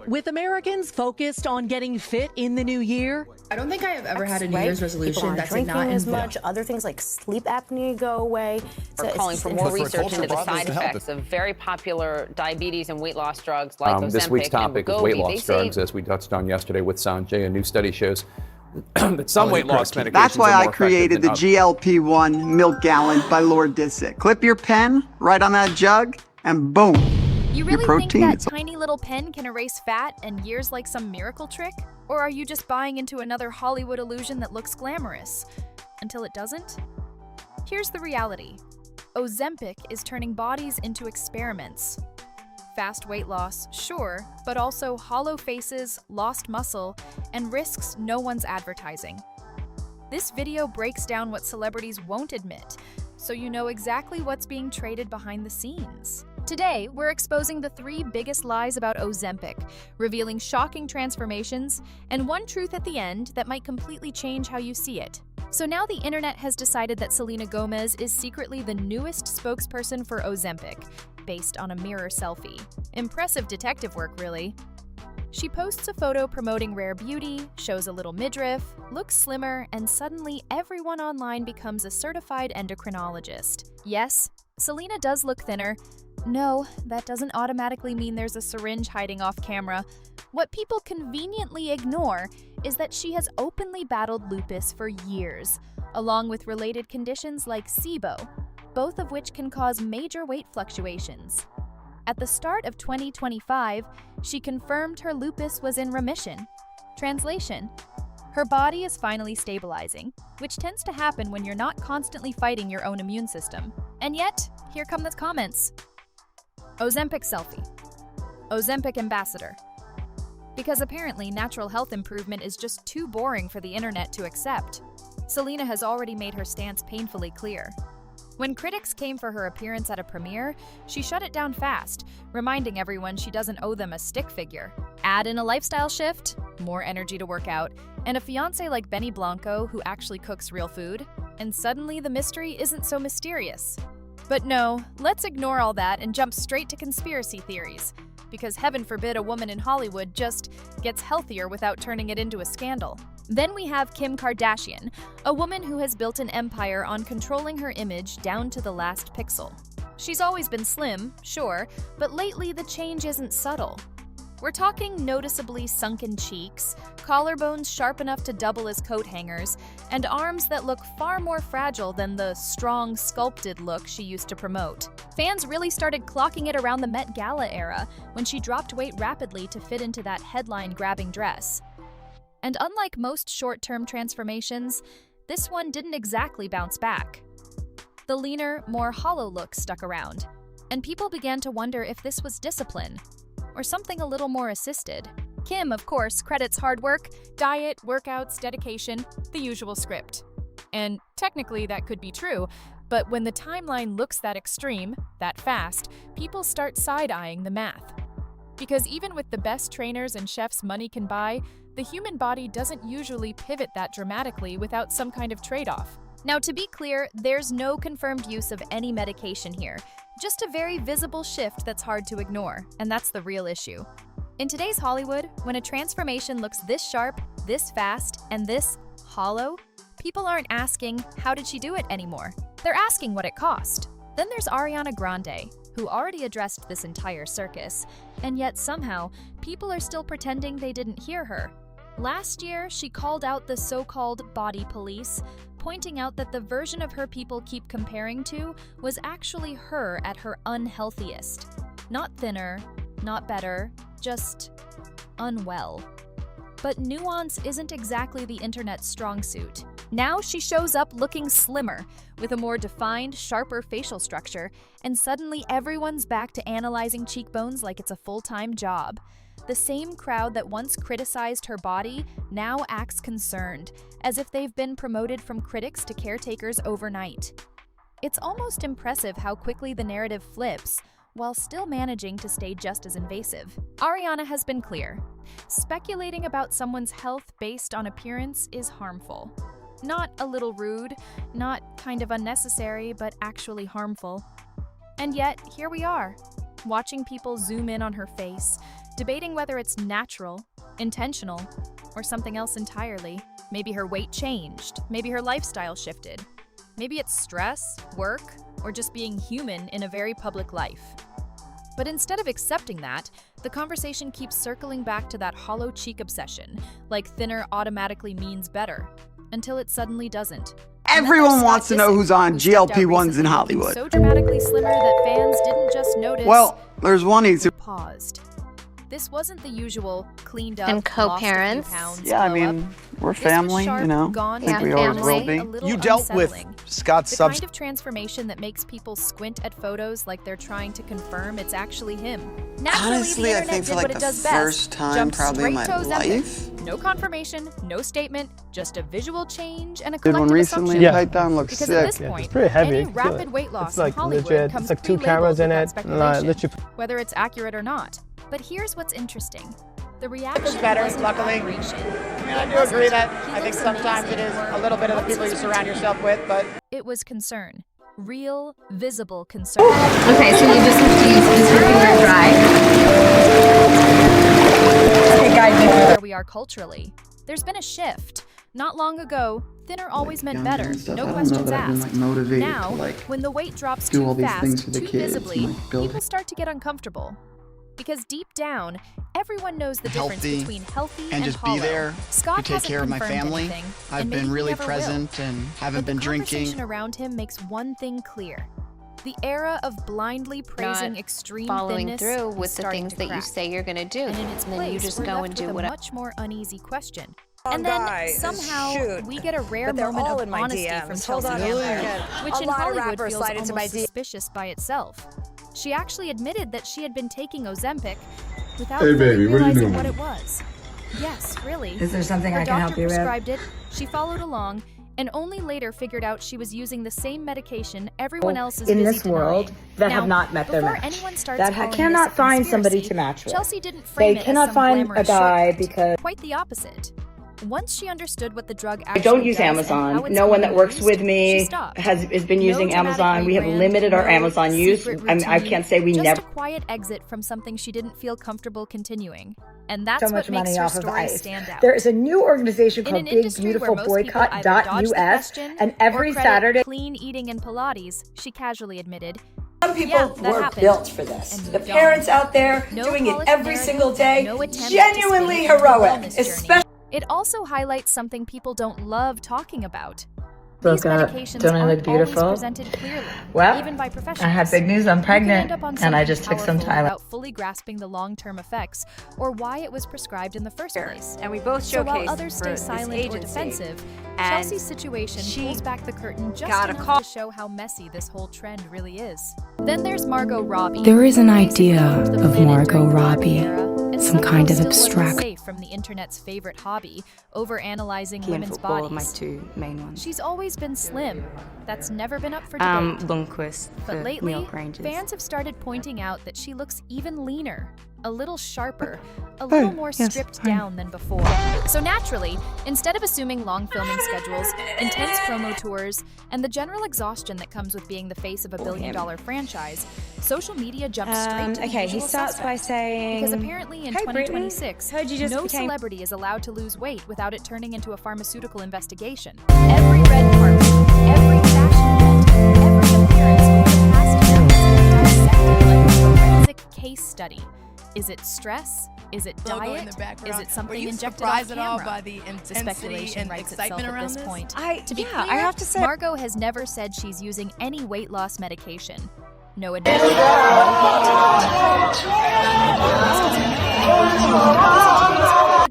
With Americans focused on getting fit in the new year, I don't think I have ever had a New Year's resolution that did not drinking as involve much. Other things like sleep apnea go away. We're calling for more research into the side effects of very popular diabetes and weight loss drugs like Ozempic. This week's topic and is weight loss drugs, as we touched on yesterday with Sanjay. A new study shows that some weight loss medications That's why are I more created the effective than others. GLP-1 milk gallon by Lord Disick. Clip your pen right on that jug, and boom. You really your think protein, that tiny little pen can erase fat and years like some miracle trick? Or are you just buying into another Hollywood illusion that looks glamorous? Until it doesn't? Here's the reality. Ozempic is turning bodies into experiments. Fast weight loss, sure, but also hollow faces, lost muscle, and risks no one's advertising. This video breaks down what celebrities won't admit, so you know exactly what's being traded behind the scenes. Today, we're exposing the 3 biggest lies about Ozempic, revealing shocking transformations, and one truth at the end that might completely change how you see it. So now the internet has decided that Selena Gomez is secretly the newest spokesperson for Ozempic, based on a mirror selfie. Impressive detective work, really. She posts a photo promoting rare beauty, shows a little midriff, looks slimmer, and suddenly everyone online becomes a certified endocrinologist. Yes, Selena does look thinner. No, that doesn't automatically mean there's a syringe hiding off camera. What people conveniently ignore is that she has openly battled lupus for years, along with related conditions like SIBO, both of which can cause major weight fluctuations. At the start of 2025, she confirmed her lupus was in remission. Translation: her body is finally stabilizing, which tends to happen when you're not constantly fighting your own immune system. And yet, here come the comments. Ozempic selfie. Ozempic ambassador. Because apparently natural health improvement is just too boring for the internet to accept. Selena has already made her stance painfully clear. When critics came for her appearance at a premiere, she shut it down fast, reminding everyone she doesn't owe them a stick figure. Add in a lifestyle shift, more energy to work out, and a fiancé like Benny Blanco who actually cooks real food, and suddenly the mystery isn't so mysterious. But no, let's ignore all that and jump straight to conspiracy theories, because heaven forbid a woman in Hollywood just gets healthier without turning it into a scandal. Then we have Kim Kardashian, a woman who has built an empire on controlling her image down to the last pixel. She's always been slim, sure, but lately the change isn't subtle. We're talking noticeably sunken cheeks, collarbones sharp enough to double as coat hangers, and arms that look far more fragile than the strong, sculpted look she used to promote. Fans really started clocking it around the Met Gala era, when she dropped weight rapidly to fit into that headline-grabbing dress. And unlike most short-term transformations, this one didn't exactly bounce back. The leaner, more hollow look stuck around, and people began to wonder if this was discipline, or something a little more assisted. Kim, of course, credits hard work, diet, workouts, dedication, the usual script. And technically that could be true, but when the timeline looks that extreme, that fast, people start side-eyeing the math. Because even with the best trainers and chefs money can buy, the human body doesn't usually pivot that dramatically without some kind of trade-off. Now, to be clear, there's no confirmed use of any medication here, just a very visible shift that's hard to ignore, and that's the real issue. In today's Hollywood, when a transformation looks this sharp, this fast, and this hollow, people aren't asking, how did she do it anymore? They're asking what it cost. Then there's Ariana Grande, who already addressed this entire circus, and yet somehow, people are still pretending they didn't hear her. Last year, she called out the so-called body police, pointing out that the version of her people keep comparing to was actually her at her unhealthiest. Not thinner, not better, just unwell. But nuance isn't exactly the internet's strong suit. Now she shows up looking slimmer, with a more defined, sharper facial structure, and suddenly everyone's back to analyzing cheekbones like it's a full-time job. The same crowd that once criticized her body now acts concerned, as if they've been promoted from critics to caretakers overnight. It's almost impressive how quickly the narrative flips, while still managing to stay just as invasive. Ariana has been clear. Speculating about someone's health based on appearance is harmful. Not a little rude, not kind of unnecessary, but actually harmful. And yet, here we are. watching people zoom in on her face, debating whether it's natural, intentional, or something else entirely. Maybe her weight changed, maybe her lifestyle shifted. Maybe it's stress, work, or just being human in a very public life. But instead of accepting that, the conversation keeps circling back to that hollow cheek obsession, like thinner automatically means better, until it suddenly doesn't. Everyone wants to know who's on GLP-1s in Hollywood. So dramatically slimmer that fans didn't just notice. Well, there's one who paused. This wasn't the usual cleaned up and co-parents. Yeah, I mean, we're family, you know. I think we always will be. You dealt with Scott's the kind of transformation that makes people squint at photos like they're trying to confirm it's actually him. Naturally, honestly, I think for like the first time probably in my life. No confirmation, no statement, just a visual change and a Did one collective recently. assumption. Python looks Because sick. at this point, it's pretty heavy. any rapid weight loss it's like in Hollywood legit. comes It's like 2 pre-labeled cameras in with it. speculation, Literally. whether it's accurate or not. But here's what's interesting. The reaction It's better, wasn't luckily. admiration. I mean, I do agree that I think sometimes it is a little bit of the people you surround yourself with, but It was concern. Real, visible concern. Okay, so you just have to use this finger dry. okay, guys, Where we are culturally. There's been a shift. Not long ago, thinner always meant better. No questions asked. Now, when the weight drops too fast, too visibly, people start to get uncomfortable. Because deep down, everyone knows the difference between healthy and just hollow. be there Scott to take care of my hasn't confirmed family. anything, I've and been maybe really never will. present and haven't been The drinking. conversation around him makes one thing clear. The era of blindly praising extreme following thinness through is with the starting things to that you crack. say you're going to do. And in its then place, you just we're go left and do with a whatever. much more uneasy question. And then somehow we get a rare moment of honesty from Chelsea Handler, which in Hollywood feels almost suspicious by itself. She actually admitted that she had been taking Ozempic without really realizing what it was. Yes, really. Is there something Her I can help you with? doctor prescribed it, she followed along, and only later figured out she was using the same medication everyone else is in busy this world denying. that Now, have not met their before match. anyone starts That calling cannot this a find somebody conspiracy, to match with. Chelsea didn't frame They it cannot as some find a glamorous guy shortcut. because Quite the opposite. Once she understood what the drug I actually don't use does and Amazon. how it's No one that being works used, with she me stopped. has been using No dramatic Amazon. We have rebrand, limited our no Amazon use. secret I routine, can't say we just never. a quiet exit from something she didn't feel comfortable continuing. And that's so much what makes money her off of story ice. stand out. There is a new organization In called an industry where most people either dodge the BigBeautifulBoycott.us, question and or every credit Saturday. clean eating and Pilates, she casually admitted. Some people were happened. built for this. And The moved parents on. out there No doing it polished every narrative, single day, no attempt to genuinely spin it into a heroic, wellness journey. especially. It also highlights something people don't love talking about. Look These up. medications Don't I look aren't always beautiful? presented clearly, Well, even by professionals. I have big news. I'm You can end pregnant, up on and I something just took some powerful time. without fully grasping the long-term effects or why it was prescribed in the first place. And we both So while showcased others for stay this silent or agency, defensive, and Chelsea's situation she pulls back the curtain just got a enough call. to show how messy this whole trend really is. Then there's Margot Robbie. There is an who basically idea moved the of planet Margot during the Barbie Robbie, era, and some somehow kind of still wasn't abstract. safe from the internet's favorite hobby, over-analyzing women's football bodies. are my two main ones. She's always been slim. That's never been up for debate. Lundqvist But for lately, New York Rangers. fans have started pointing out that she looks even leaner, a little sharper, a little more stripped down than before. So naturally, instead of assuming long filming schedules, intense promo tours, and the general exhaustion that comes with being the face of a billion-dollar franchise, social media jumps straight to the Okay, he usual starts by suspects. saying, Because apparently in "Hey, 2026, Brittany, heard you just no became-" celebrity is allowed to lose weight without it turning into a pharmaceutical investigation. Every red carpet, every fashion event, every appearance over the past year has been dissected like a forensic case study. Is it stress? Is it diet? Is it something injected off camera? The speculation writes itself at this point. To be clear, I have to say, Margot has never said she's using any weight loss medication. No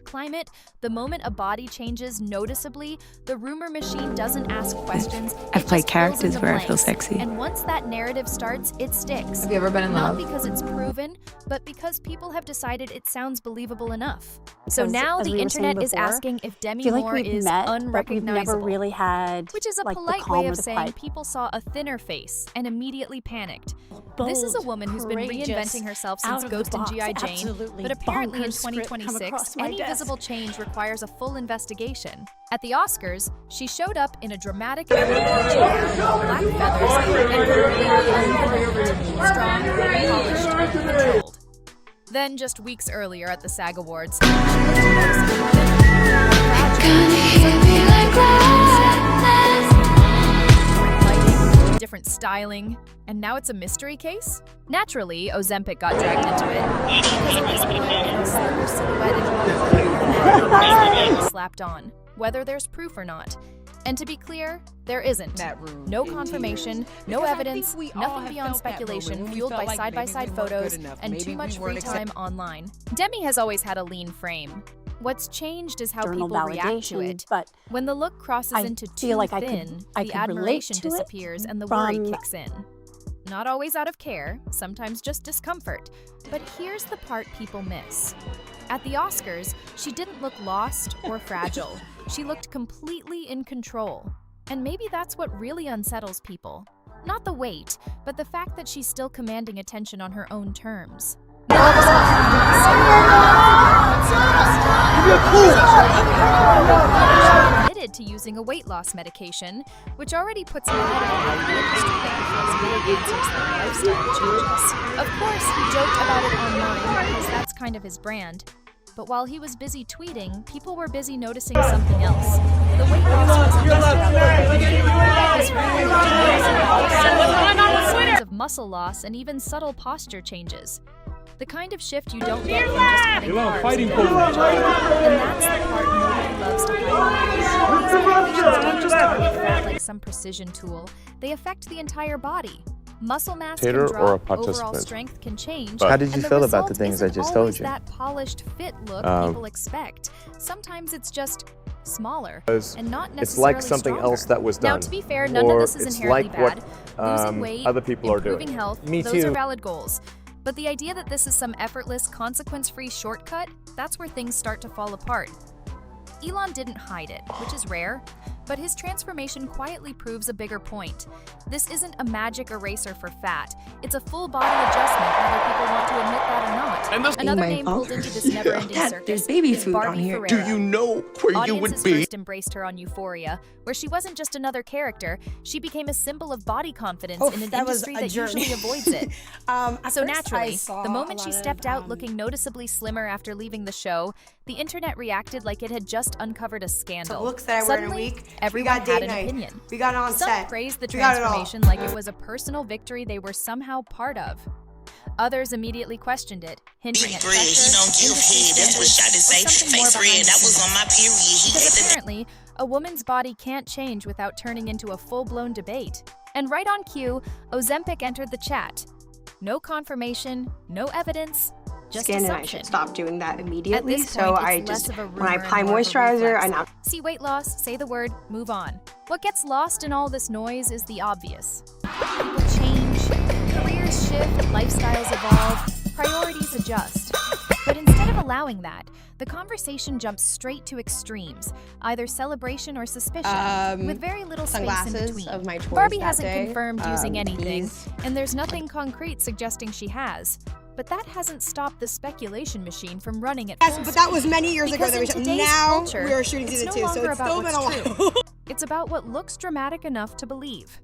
climate, the moment a body changes noticeably, the rumor machine doesn't ask questions. I've it played just fills in characters the where I feel blanks. sexy. And once that narrative starts, it sticks. Have you ever been in love? Not because it's proven, but because people have decided it sounds believable enough. So now the internet is asking if Demi Moore is unrecognizable. Never really had, which is a polite way of saying people saw a thinner face and immediately panicked. This is a woman who's been reinventing herself since Ghost and G.I. Jane, but apparently in 2026, any visible change requires a full investigation. At the Oscars, she showed up in a dramatic black feathers and completely strong, polished, and controlled. Then, just weeks earlier at the SAG Awards, different styling, and now it's a mystery case? Naturally, Ozempic got dragged into it because at this point, a slimmer silhouette slapped on, whether there's proof or not. And to be clear, there isn't. No confirmation, no evidence, nothing beyond speculation fueled by side-by-side photos and too much free time online. Demi has always had a lean frame. What's changed is how people react to it. But when the look crosses into too thin, the admiration disappears and the worry kicks in. Not always out of care, sometimes just discomfort. But here's the part people miss. At the Oscars, she didn't look lost or fragile. She looked completely in control. And maybe that's what really unsettles people. Not the weight, but the fact that she's still commanding attention on her own terms. Admitted to using a weight loss medication, which already puts him ahead of the industry that prefers big answers like lifestyle changes. Of course, he joked about it online because that's kind of his brand. But while he was busy tweeting, people were busy noticing something else. The weight loss wasn't just about of muscle loss and even subtle posture changes. The kind of shift you don't get from just cutting carbs. And that's the part nobody loves to highlight. These medications don't just target fat like some precision tool. They affect the entire body. Muscle mass can drop, overall strength can change. How did you feel about the things I just told you? That polished fit look people expect. Sometimes it's just smaller and not necessarily It's like something else that was done. Now, to be fair, none of this is inherently bad. Losing weight, other people are doing. Improving health, those are valid goals. But the idea that this is some effortless, consequence-free shortcut, that's where things start to fall apart. Elon didn't hide it, which is rare, but his transformation quietly proves a bigger point. This isn't a magic eraser for fat. It's a full-body adjustment, whether people want to admit that or not. Another name pulled into this never-ending circus is Barbie Ferreira. Do you know where you would be? First embraced her on Euphoria, where she wasn't just another character, she became a symbol of body confidence in an industry that usually avoids it. So naturally, the moment she stepped out looking noticeably slimmer after leaving the show, the internet reacted like it had just uncovered a scandal. The looks that I wear in a week, everyone had an opinion. We got on set. Some praised the transformation like it was a personal victory they were somehow part of. Others immediately questioned it, hinting at pressure, industry standards, or something more behind the scenes. Because apparently, a woman's body can't change without turning into a full-blown debate. And right on cue, Ozempic entered the chat. No confirmation, no evidence, just skin assumption. And I should stop doing that immediately. At this so point, I just, when I apply and more of a moisturizer, reflex. I now See weight loss, say the word, move on. What gets lost in all this noise is the obvious. People change, careers shift, lifestyles evolve, priorities adjust. But instead of allowing that, the conversation jumps straight to extremes, either celebration or suspicion, with very little space in between. Of my Barbie hasn't confirmed using anything, and there's nothing concrete suggesting she has. But that hasn't stopped the speculation machine from running at full Yes, but that was many years ago. because That in today's now culture, we are shooting it's season no 2, so longer it's about still been a what's while. true. It's about what looks dramatic enough to believe.